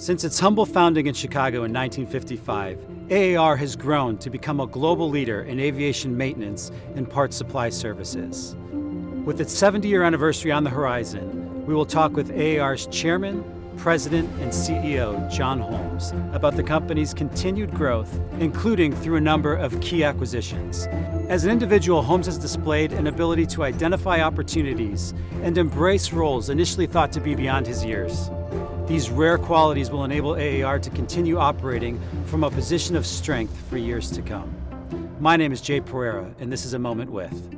Since its humble founding in Chicago in 1955, AAR has grown to become a global leader in aviation maintenance and parts supply services. With its 70-year anniversary on the horizon, we will talk with AAR's chairman, president, and CEO, John Holmes, about the company's continued growth, including through a number of key acquisitions. As an individual, Holmes has displayed an ability to identify opportunities and embrace roles initially thought to be beyond his years. These rare qualities will enable AAR to continue operating from a position of strength for years to come. My name is Jay Pereira, and this is A Moment With.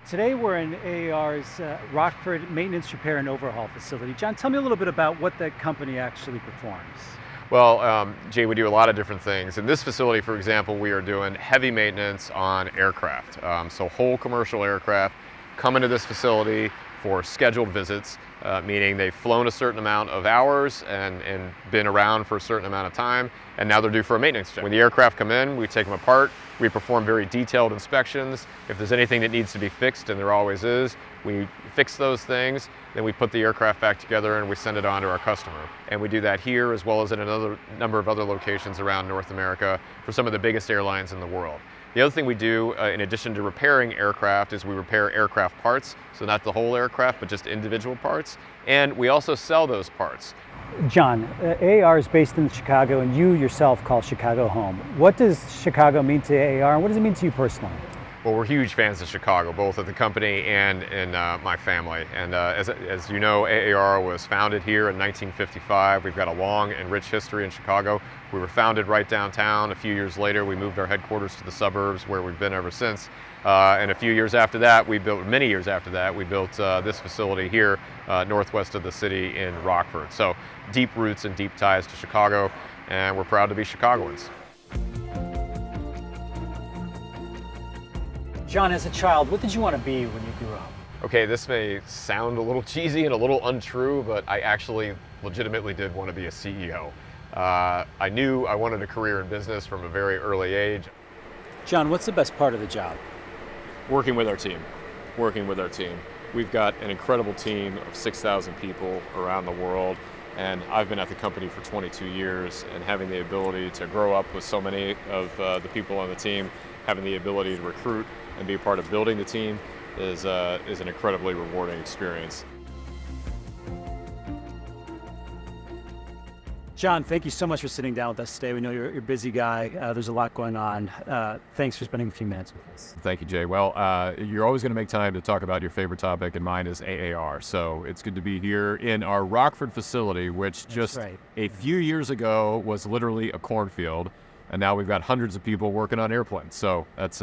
Today we're in AAR's Rockford Maintenance, Repair, and Overhaul facility. John, tell me a little bit about what the company actually performs. Well, Jay, we do a lot of different things. In this facility, for example, we are doing heavy maintenance on aircraft. So whole commercial aircraft come into this facility for scheduled visits, meaning they've flown a certain amount of hours and been around for a certain amount of time, and now they're due for a maintenance check. When the aircraft come in, we take them apart, we perform very detailed inspections. If there's anything that needs to be fixed, and there always is, we fix those things, then we put the aircraft back together and we send it on to our customer. And we do that here as well as in another number of other locations around North America for some of the biggest airlines in the world. The other thing we do, in addition to repairing aircraft, is we repair aircraft parts. So not the whole aircraft, but just individual parts. And we also sell those parts. John, AAR is based in Chicago, and you yourself call Chicago home. What does Chicago mean to AAR, and what does it mean to you personally? Well, we're huge fans of Chicago, both at the company and in my family. And as you know, AAR was founded here in 1955. We've got a long and rich history in Chicago. We were founded right downtown. A few years later, we moved our headquarters to the suburbs, where we've been ever since. And a few years after that, many years after that, we built this facility here, northwest of the city in Rockford. So deep roots and deep ties to Chicago, and we're proud to be Chicagoans. John, as a child, what did you want to be when you grew up? Okay, this may sound a little cheesy and a little untrue, but I actually legitimately did want to be a CEO. I knew I wanted a career in business from a very early age. John, what's the best part of the job? Working with our team. We've got an incredible team of 6,000 people around the world, and I've been at the company for 22 years, and having the ability to grow up with so many of the people on the team, having the ability to recruit and be a part of building the team is an incredibly rewarding experience. John, thank you so much for sitting down with us today. We know you're a busy guy. There's a lot going on. Thanks for spending a few minutes with us. Thank you, Jay. Well, you're always going to make time to talk about your favorite topic, and mine is AAR. So it's good to be here in our Rockford facility, which just a few years ago was literally a cornfield. And now we've got hundreds of people working on airplanes. So that's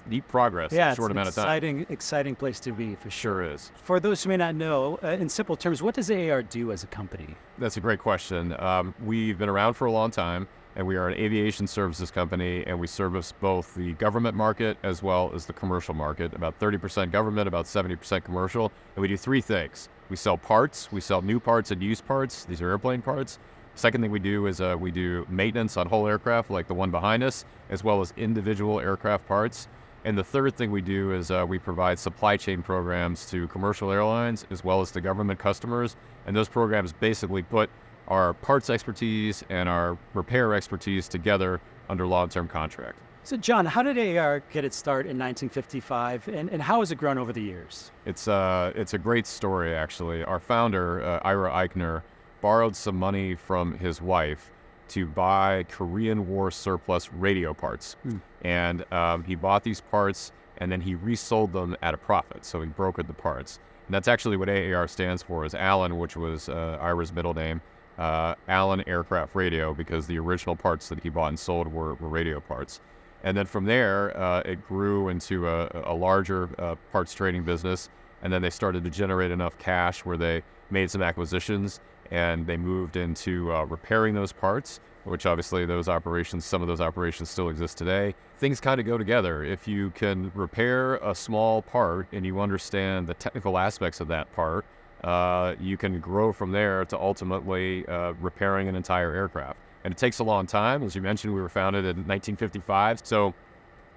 neat progress in a short amount of time. Exciting place to be, for sure. Sure is. For those who may not know, in simple terms, what does AAR do as a company? That's a great question. We've been around for a long time, and we are an aviation services company, and we service both the government market as well as the commercial market, about 30% government, about 70% commercial. And we do three things. We sell parts, we sell new parts and used parts. These are airplane parts. Second thing we do is we do maintenance on whole aircraft like the one behind us, as well as individual aircraft parts. And the third thing we do is we provide supply chain programs to commercial airlines as well as to government customers. And those programs basically put our parts expertise and our repair expertise together under long-term contract. So John, how did AAR get its start in 1955, and how has it grown over the years? It's a great story, actually. Our founder, Ira Eichner, borrowed some money from his wife to buy Korean War surplus radio parts. And he bought these parts and then he resold them at a profit. So he brokered the parts. And that's actually what AAR stands for, is Allen, which was Ira's middle name, Allen Aircraft Radio, because the original parts that he bought and sold were radio parts. And then from there, it grew into a larger parts trading business. And then they started to generate enough cash where they made some acquisitions, and they moved into repairing those parts, which obviously some of those operations still exist today. Things kind of go together. If you can repair a small part and you understand the technical aspects of that part, you can grow from there to ultimately repairing an entire aircraft. And it takes a long time. As you mentioned, we were founded in 1955. So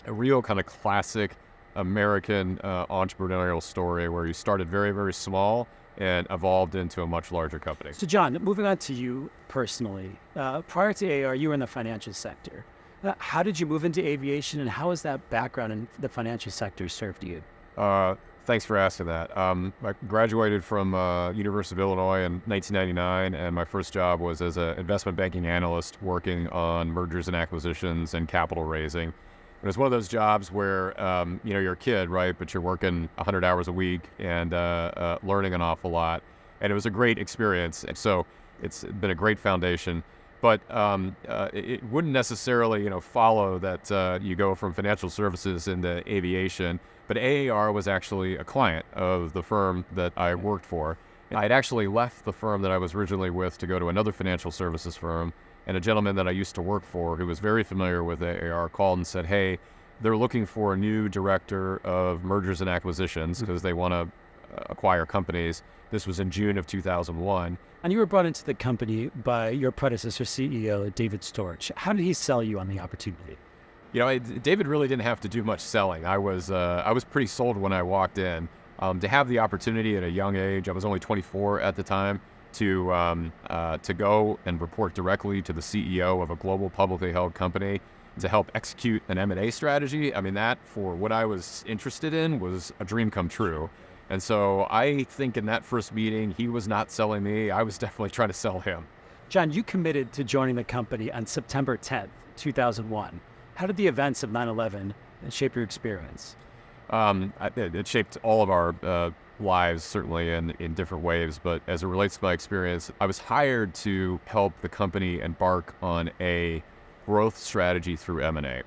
a real kind of classic American entrepreneurial story where you started very, very small and evolved into a much larger company. So John, moving on to you personally, prior to AAR, you were in the financial sector. How did you move into aviation, and how has that background in the financial sector served you? Thanks for asking that. I graduated from University of Illinois in 1999, and my first job was as an investment banking analyst working on mergers and acquisitions and capital raising. It was one of those jobs where, you're a kid, right? But you're working 100 hours a week and learning an awful lot. And it was a great experience. And so it's been a great foundation. But it wouldn't necessarily, follow that you go from financial services into aviation. But AAR was actually a client of the firm that I worked for. I'd actually left the firm that I was originally with to go to another financial services firm. And a gentleman that I used to work for, who was very familiar with AAR, called and said, hey, they're looking for a new director of mergers and acquisitions because they want to acquire companies. This was in June of 2001. And you were brought into the company by your predecessor CEO, David Storch. How did he sell you on the opportunity? David really didn't have to do much selling. I was pretty sold when I walked in. To have the opportunity at a young age, I was only 24 at the time, to go and report directly to the CEO of a global publicly held company to help execute an M&A strategy. I mean, that, for what I was interested in, was a dream come true. And so I think in that first meeting, he was not selling me. I was definitely trying to sell him. John, you committed to joining the company on September 10th, 2001. How did the events of 9/11 shape your experience? It shaped all of our lives, certainly in different ways. But as it relates to my experience, I was hired to help the company embark on a growth strategy through M&A.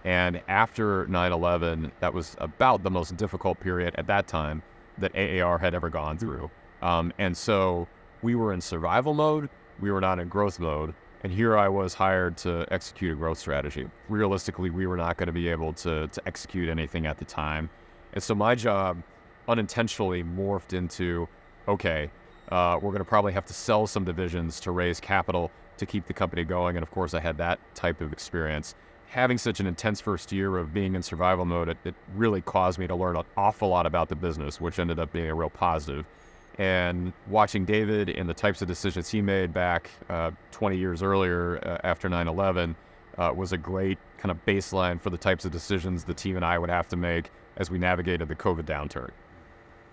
And after 9/11, that was about the most difficult period at that time that AAR had ever gone through. And so we were in survival mode. We were not in growth mode. And here I was hired to execute a growth strategy. Realistically, we were not going to be able to execute anything at the time. And so my job unintentionally morphed into, okay, we're going to probably have to sell some divisions to raise capital to keep the company going. And of course, I had that type of experience. Having such an intense first year of being in survival mode, it really caused me to learn an awful lot about the business, which ended up being a real positive. And watching David and the types of decisions he made back 20 years earlier after 9/11 was a great kind of baseline for the types of decisions the team and I would have to make as we navigated the COVID downturn.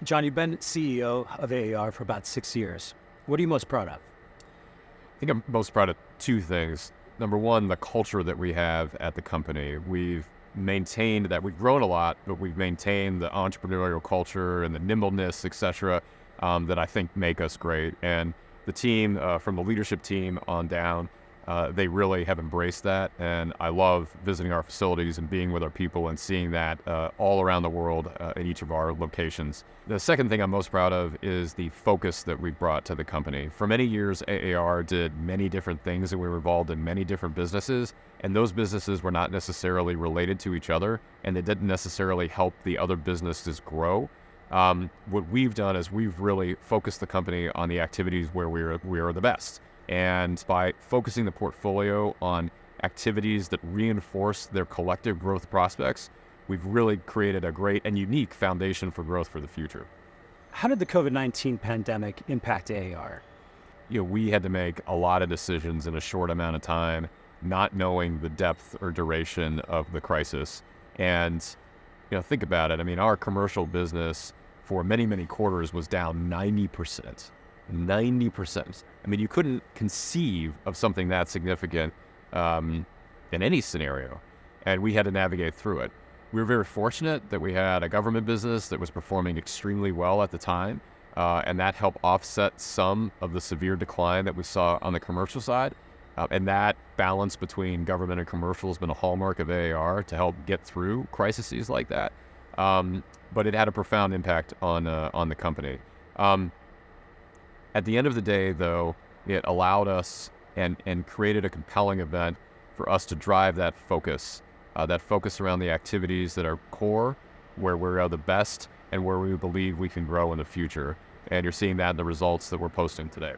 John, you've been CEO of AAR for about 6 years. What are you most proud of? I think I'm most proud of two things. Number one, the culture that we have at the company. We've maintained that. We've grown a lot, but we've maintained the entrepreneurial culture and the nimbleness, et cetera, that I think make us great. And the team, from the leadership team on down, they really have embraced that. And I love visiting our facilities and being with our people and seeing that all around the world in each of our locations. The second thing I'm most proud of is the focus that we've brought to the company. For many years, AAR did many different things, and we were involved in many different businesses. And those businesses were not necessarily related to each other, and they didn't necessarily help the other businesses grow. What we've done is we've really focused the company on the activities where we are the best. And by focusing the portfolio on activities that reinforce their collective growth prospects, we've really created a great and unique foundation for growth for the future. How did the COVID-19 pandemic impact AAR? We had to make a lot of decisions in a short amount of time, not knowing the depth or duration of the crisis. And think about it. I mean, our commercial business for many, many quarters was down 90%. 90%. I mean, you couldn't conceive of something that significant in any scenario, and we had to navigate through it. We were very fortunate that we had a government business that was performing extremely well at the time, and that helped offset some of the severe decline that we saw on the commercial side. And that balance between government and commercial has been a hallmark of AAR to help get through crises like that. But it had a profound impact on the company. At the end of the day, though, it allowed us and created a compelling event for us to drive that focus around the activities that are core, where we're the best, and where we believe we can grow in the future. And you're seeing that in the results that we're posting today.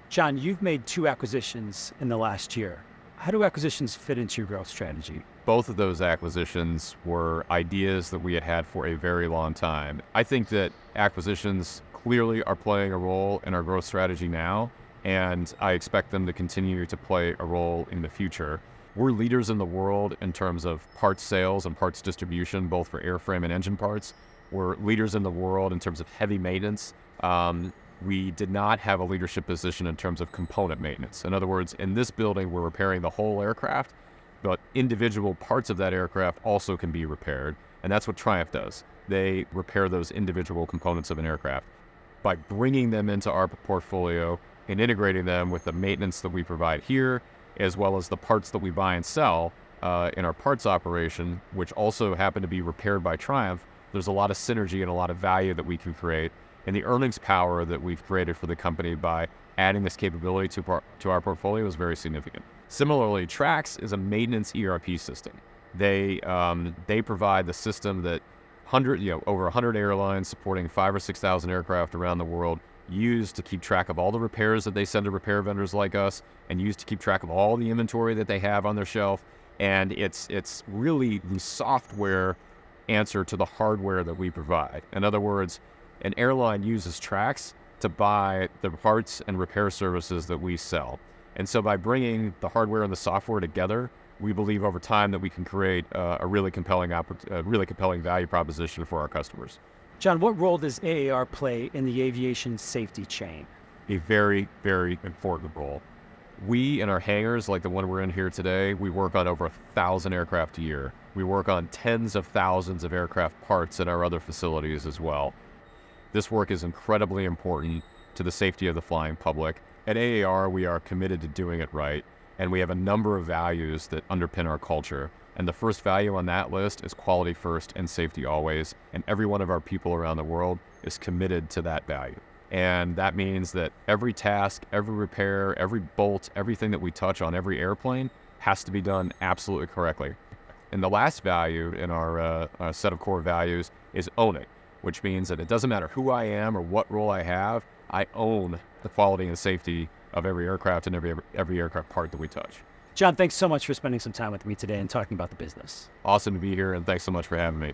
John, you've made 2 acquisitions in the last year. How do acquisitions fit into your growth strategy? Both of those acquisitions were ideas that we had had for a very long time. I think that acquisitions clearly are playing a role in our growth strategy now, and I expect them to continue to play a role in the future. We're leaders in the world in terms of parts sales and parts distribution, both for airframe and engine parts. We're leaders in the world in terms of heavy maintenance. We did not have a leadership position in terms of component maintenance. In other words, in this building, we're repairing the whole aircraft, but individual parts of that aircraft also can be repaired, and that's what Triumph does. They repair those individual components of an aircraft. By bringing them into our portfolio and integrating them with the maintenance that we provide here, as well as the parts that we buy and sell in our parts operation, which also happen to be repaired by Triumph, there's a lot of synergy and a lot of value that we can create. And the earnings power that we've created for the company by adding this capability to our portfolio is very significant. Similarly, Trax is a maintenance ERP system. They provide the system that over 100 airlines supporting 5,000 or 6,000 aircraft around the world use to keep track of all the repairs that they send to repair vendors like us, and use to keep track of all the inventory that they have on their shelf. And it's really the software answer to the hardware that we provide. In other words, an airline uses Trax to buy the parts and repair services that we sell. And so by bringing the hardware and the software together, we believe over time that we can create a really compelling value proposition for our customers. John, what role does AAR play in the aviation safety chain? A very, very important role. We, in our hangars, like the one we're in here today, we work on over 1,000 aircraft a year. We work on tens of thousands of aircraft parts in our other facilities as well. This work is incredibly important to the safety of the flying public. At AAR, we are committed to doing it right, and we have a number of values that underpin our culture. And the first value on that list is quality first and safety always, and every one of our people around the world is committed to that value. And that means that every task, every repair, every bolt, everything that we touch on every airplane has to be done absolutely correctly. And the last value in our set of core values is own it, which means that it doesn't matter who I am or what role I have, I own the quality and safety of every aircraft and every aircraft part that we touch. John, thanks so much for spending some time with me today and talking about the business. Awesome to be here, and thanks so much for having me.